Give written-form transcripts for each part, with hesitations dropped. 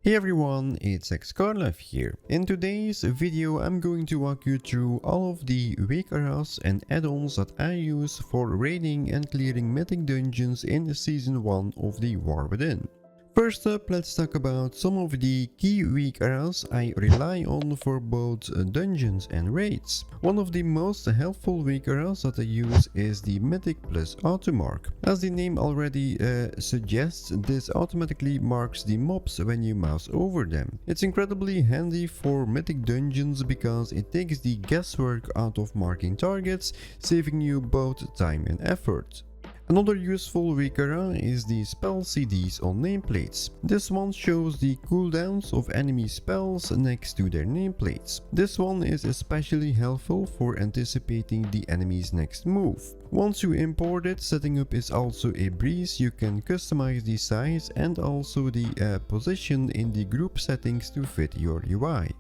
Hey everyone, it's xScarlife here. In today's video I'm going to walk you through all of the Weakauras and add-ons that I use for raiding and clearing Mythic Dungeons in Season 1 of the War Within. First up, let's talk about some of the key Weakauras I rely on for both dungeons and raids. One of the most helpful Weakauras that I use is the Mythic plus Automark. As the name already suggests, this automatically marks the mobs when you mouse over them. It's incredibly handy for Mythic Dungeons because it takes the guesswork out of marking targets, saving you both time and effort. Another useful Weakaura is the spell CDs on nameplates. This one shows the cooldowns of enemy spells next to their nameplates. This one is especially helpful for anticipating the enemy's next move. Once you import it, setting up is also a breeze. You can customize the size and also the position in the group settings to fit your UI.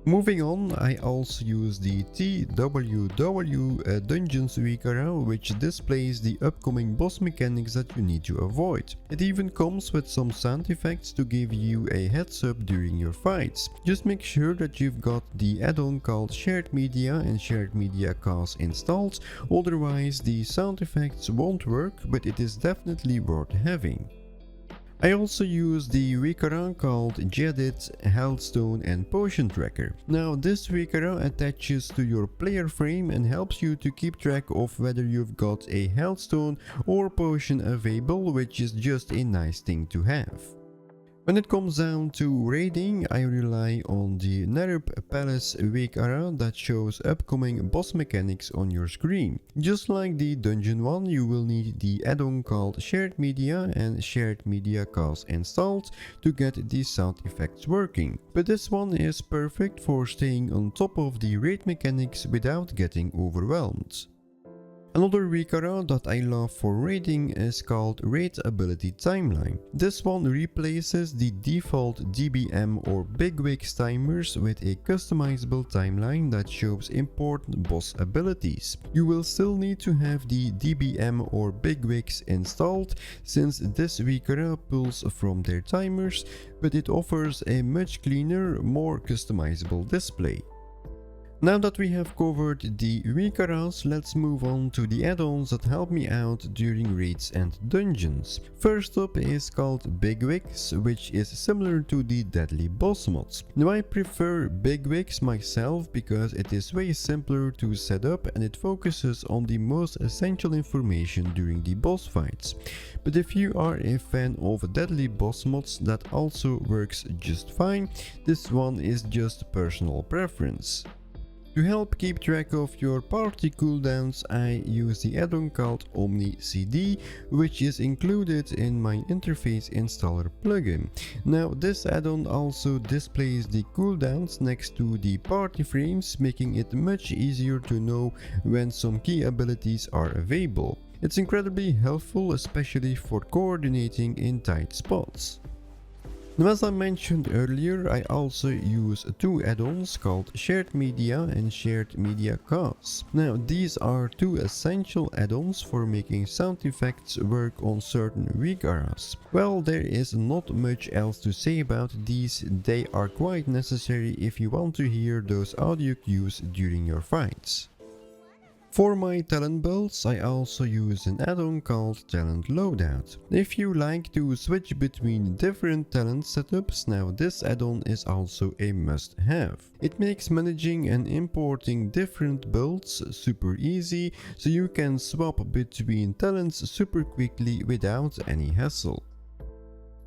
Moving on, I also use the TWW Dungeons Weakaura, which displays the upcoming boss mechanics that you need to avoid. It even comes with some sound effects to give you a heads up during your fights. Just make sure that you've got the add-on called SharedMedia and SharedMedia Cause installed, otherwise the sound effects won't work, but it is definitely worth having. I also use the Weakaura called Jedith, Healthstone and Potion Tracker. Now this Weakaura attaches to your player frame and helps you to keep track of whether you've got a Healthstone or Potion available, which is just a nice thing to have. When it comes down to raiding, I rely on the Nerub'ar Palace Weakaura that shows upcoming boss mechanics on your screen. Just like the dungeon one, you will need the add-on called SharedMedia and SharedMedia Cause installed to get the sound effects working. But this one is perfect for staying on top of the raid mechanics without getting overwhelmed. Another Weakaura that I love for raiding is called Raid Ability Timeline. This one replaces the default DBM or BigWigs timers with a customizable timeline that shows important boss abilities. You will still need to have the DBM or BigWigs installed since this Weakaura pulls from their timers, but it offers a much cleaner, more customizable display. Now that we have covered the Weakauras, let's move on to the add-ons that help me out during raids and dungeons. First up is called BigWigs, which is similar to the Deadly Boss mods. Now I prefer BigWigs myself because it is way simpler to set up and it focuses on the most essential information during the boss fights. But if you are a fan of Deadly Boss mods, that also works just fine. This one is just personal preference. To help keep track of your party cooldowns, I use the add-on called OmniCD, which is included in my interface installer plugin. Now this add-on also displays the cooldowns next to the party frames, making it much easier to know when some key abilities are available. It's incredibly helpful, especially for coordinating in tight spots. Now, as I mentioned earlier, I also use two add-ons called SharedMedia and SharedMedia Cause. Now these are two essential add-ons for making sound effects work on certain Weakauras. Well, there is not much else to say about these. They are quite necessary if you want to hear those audio cues during your fights. For my talent builds, I also use an add-on called Talent Loadout. If you like to switch between different talent setups, now this add-on is also a must-have. It makes managing and importing different builds super easy, so you can swap between talents super quickly without any hassle.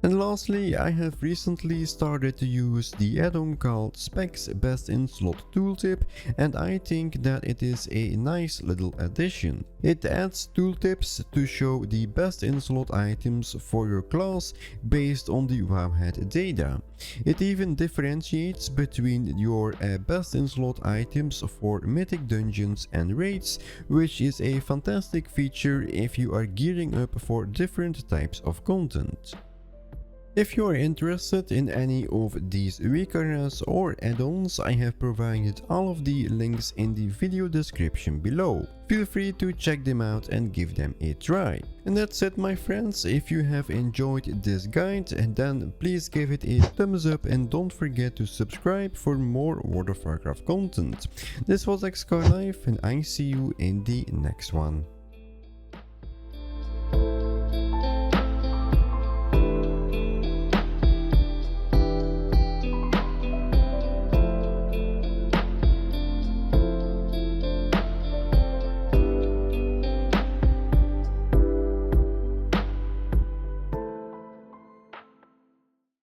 And lastly, I have recently started to use the add-on called Specs BIS Tooltip, and I think that it is a nice little addition. It adds tooltips to show the best in-slot items for your class based on the Wowhead data. It even differentiates between your best in-slot items for Mythic Dungeons and Raids, which is a fantastic feature if you are gearing up for different types of content. If you are interested in any of these Weakauras or add-ons, I have provided all of the links in the video description below. Feel free to check them out and give them a try. And that's it, my friends. If you have enjoyed this guide, then please give it a thumbs up and don't forget to subscribe for more World of Warcraft content. This was xScarlife and I see you in the next one.